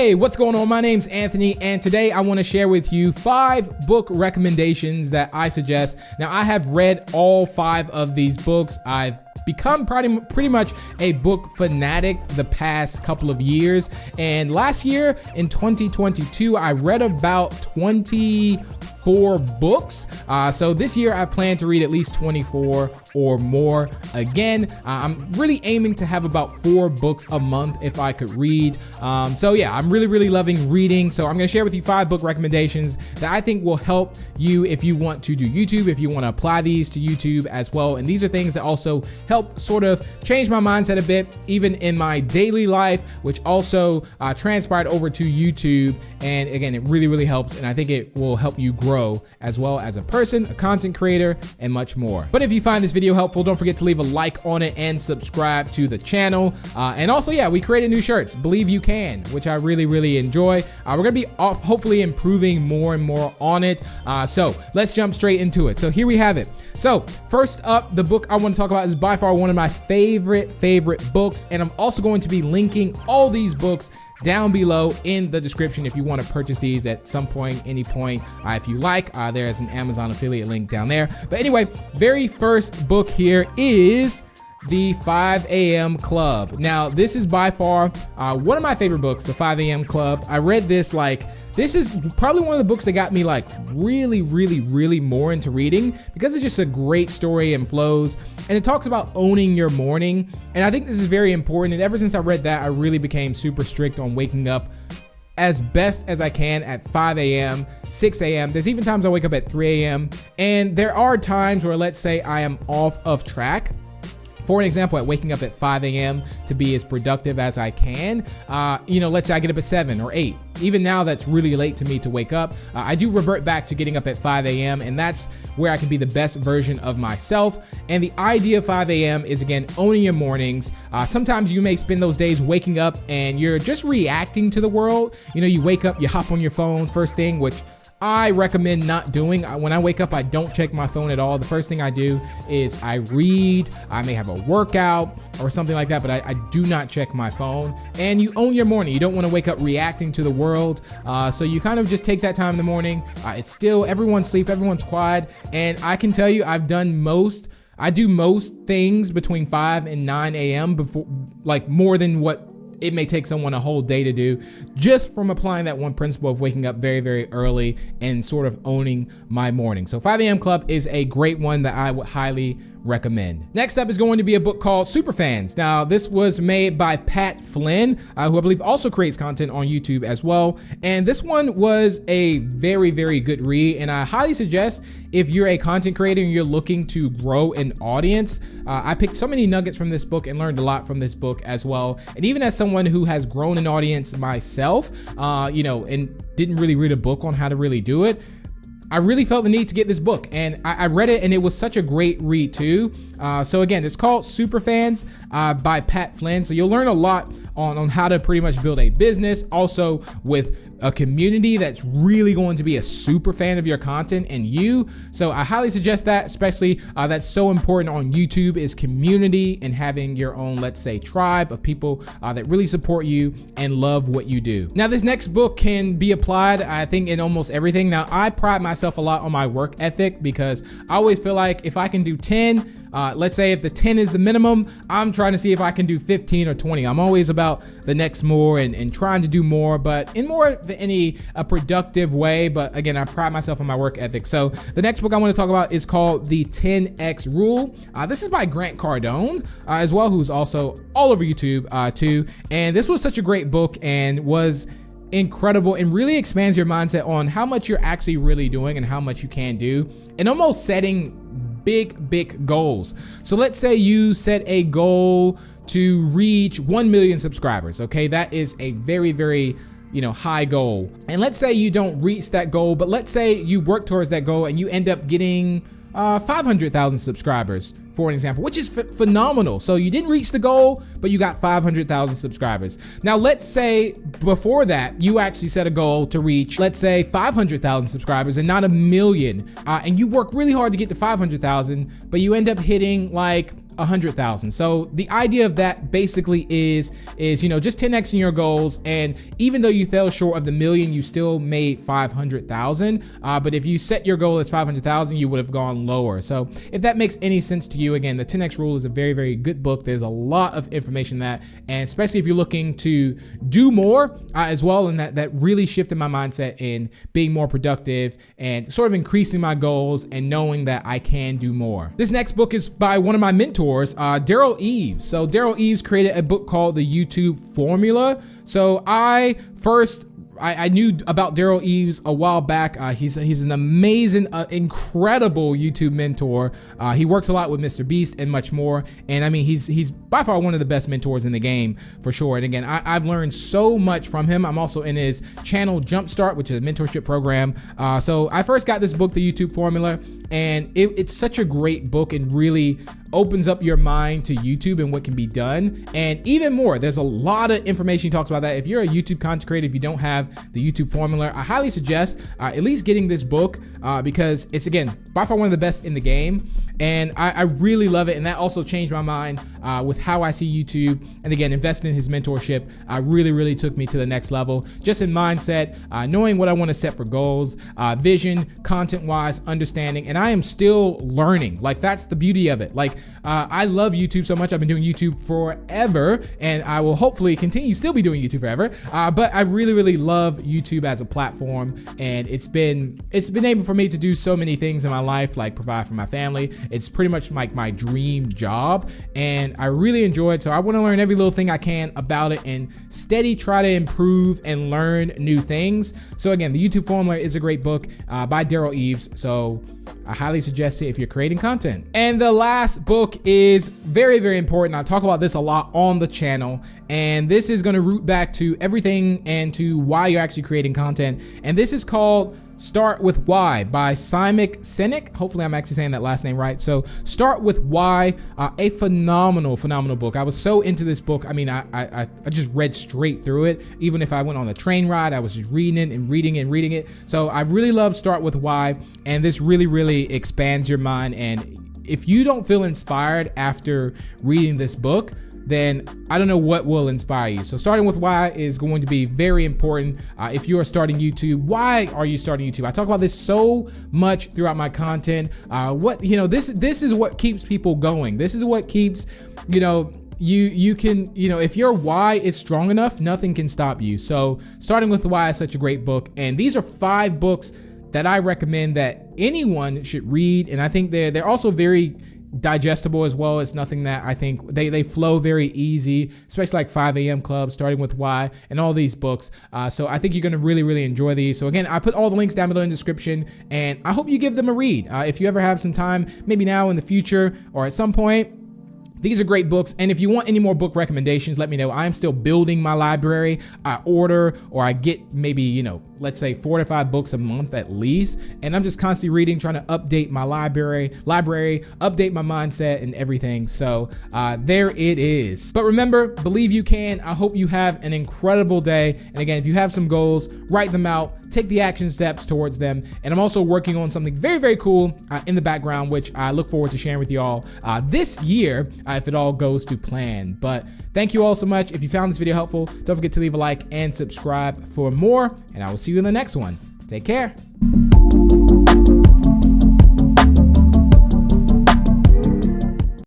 Hey, what's going on? My name's Anthony, and today I want to share with you 5 book recommendations that I suggest. Now, I have read all 5 of these books. I've become pretty much a book fanatic the past couple of years, and last year in 2022 I read about 24 books. So this year I plan to read at least 24 or more. Again, I'm really aiming to have about 4 books a month if I could read. So yeah, I'm really loving reading. So I'm gonna share with you 5 book recommendations that I think will help you if you want to do YouTube, if you want to apply these to YouTube as well. And these are things that also help sort of change my mindset a bit, even in my daily life, which also transpired over to YouTube. And again, it really helps, and I think it will help you grow as well as a person, a content creator, and much more. But if you find this video helpful, don't forget to leave a like on it and subscribe to the channel. And also, yeah, we created new shirts, Believe You Can, which I really enjoy. We're gonna be hopefully improving more and more on it. So let's jump straight into it. So here we have it. So first up, the book I want to talk about is by far one of my favorite books, and I'm also going to be linking all these books down below in the description if you want to purchase these at some point, any point, if you like. There's an Amazon affiliate link down there. But anyway, very first book here is The 5 a.m. Club. Now, this is by far one of my favorite books, The 5 a.m. Club. I read this this is probably one of the books that got me really more into reading, because it's just a great story and flows, and it talks about owning your morning. And I think this is very important. And ever since I read that, I really became super strict on waking up as best as I can at 5 a.m., 6 a.m. There's even times I wake up at 3 a.m. And there are times where, let's say, I am off of track. For an example, at waking up at 5 a.m. to be as productive as I can, let's say I get up at 7 or 8. Even now, that's really late to me to wake up. I do revert back to getting up at 5 a.m. and that's where I can be the best version of myself. And the idea of 5 a.m. is, again, owning your mornings. Sometimes you may spend those days waking up and you're just reacting to the world. You wake up, you hop on your phone first thing, which I recommend not doing. When I wake up, I don't check my phone at all. The first thing I do is I read. I may have a workout or something like that, but I do not check my phone. And you own your morning. You don't want to wake up reacting to the world. So you kind of just take that time in the morning. It's still, everyone's asleep, everyone's quiet. And I can tell you, I do most things between 5 and 9 a.m. before, more than what it may take someone a whole day to do, just from applying that one principle of waking up very early and sort of owning my morning. So 5 a.m. Club is a great one that I would highly recommend. Next up is going to be a book called Superfans. Now, this was made by Pat Flynn, who I believe also creates content on YouTube as well. And this one was a very good read, and I highly suggest if you're a content creator and you're looking to grow an audience. I picked so many nuggets from this book and learned a lot from this book as well. And even as someone who has grown an audience myself, and didn't really read a book on how to really do it, I really felt the need to get this book, and I read it, and it was such a great read too. So again, it's called Superfans by Pat Flynn. So you'll learn a lot on how to pretty much build a business, also with a community that's really going to be a super fan of your content and you. So I highly suggest that, especially that's so important on YouTube, is community and having your own, let's say, tribe of people that really support you and love what you do. Now, this next book can be applied, I think, in almost everything. Now, I pride myself a lot on my work ethic, because I always feel like if I can do 10, let's say if the 10 is the minimum, I'm trying to see if I can do 15 or 20. I'm always about the next more and trying to do more, but in more of a productive way. But again, I pride myself on my work ethic. So the next book I want to talk about is called The 10X Rule. This is by Grant Cardone as well, who's also all over YouTube too. And this was such a great book and was incredible, and really expands your mindset on how much you're actually really doing and how much you can do, and almost setting big goals. So let's say you set a goal to reach 1 million subscribers. Okay, that is a very high goal. And let's say you don't reach that goal, but let's say you work towards that goal and you end up getting 500,000 subscribers, for an example, which is phenomenal. So you didn't reach the goal, but you got 500,000 subscribers. Now, let's say before that, you actually set a goal to reach, let's say, 500,000 subscribers and not 1 million. And you work really hard to get to 500,000, but you end up hitting like 100,000. So the idea of that basically is just 10xing your goals. And even though you fell short of the million, you still made 500,000. But if you set your goal as 500,000, you would have gone lower. So if that makes any sense to you, again, the 10x rule is a very, very good book. There's a lot of information in that, and especially if you're looking to do more as well. And that really shifted my mindset in being more productive and sort of increasing my goals and knowing that I can do more. This next book is by one of my mentors, Daryl Eves. So Daryl Eves created a book called The YouTube Formula. So I knew about Daryl Eves a while back. He's an amazing, incredible YouTube mentor. He works a lot with Mr. Beast and much more. And I mean, he's by far one of the best mentors in the game for sure. And again, I've learned so much from him. I'm also in his channel Jumpstart, which is a mentorship program. So I first got this book, The YouTube Formula, and it's such a great book and really opens up your mind to YouTube and what can be done. And even more, there's a lot of information he talks about that. If you're a YouTube content creator, if you don't have the YouTube Formula, I highly suggest at least getting this book because it's, again, by far one of the best in the game. And I really love it. And that also changed my mind with how I see YouTube. And again, investing in his mentorship really took me to the next level, just in mindset, knowing what I want to set for goals, vision, content-wise, understanding. And I am still learning. Like, that's the beauty of it. Like, I love YouTube so much. I've been doing YouTube forever, and I will hopefully continue still be doing YouTube forever. But I really love YouTube as a platform, and it's been able for me to do so many things in my life, like provide for my family. It's pretty much like my dream job, and I really enjoy it. So I want to learn every little thing I can about it and steady try to improve and learn new things. So again, the YouTube Formula is a great book by Daryl Eves. So I highly suggest it if you're creating content. And the last book is very important. I talk about this a lot on the channel, and this is going to root back to everything and to why you're actually creating content. And this is called Start With Why by Simon Sinek. Hopefully I'm actually saying that last name right. So Start With Why, a phenomenal book. I was so into this book. I mean, I just read straight through it. Even if I went on a train ride, I was just reading it and reading it. So I really love Start With Why, and this really expands your mind. And if you don't feel inspired after reading this book, then I don't know what will inspire you. So starting with why is going to be very important. If you are starting YouTube, why are you starting YouTube? I talk about this so much throughout my content. This is what keeps people going. This is what keeps, you can, if your why is strong enough, nothing can stop you. So starting with why is such a great book. And these are 5 books that I recommend that anyone should read. And I think they're also very digestible as well. It's nothing that I think they flow very easy, especially like 5 a.m. Club, Starting With Why, and all these books. So I think you're going to really enjoy these. So again, I put all the links down below in the description, and I hope you give them a read. If you ever have some time, maybe now in the future or at some point, these are great books. And if you want any more book recommendations, let me know. I am still building my library. I order, or I get maybe, let's say 4 to 5 books a month at least. And I'm just constantly reading, trying to update my library, update my mindset and everything. So there it is. But remember, believe you can. I hope you have an incredible day. And again, if you have some goals, write them out, take the action steps towards them. And I'm also working on something very cool in the background, which I look forward to sharing with you all this year, if it all goes to plan. But thank you all so much. If you found this video helpful, don't forget to leave a like and subscribe for more, and I will see you in the next one. Take care.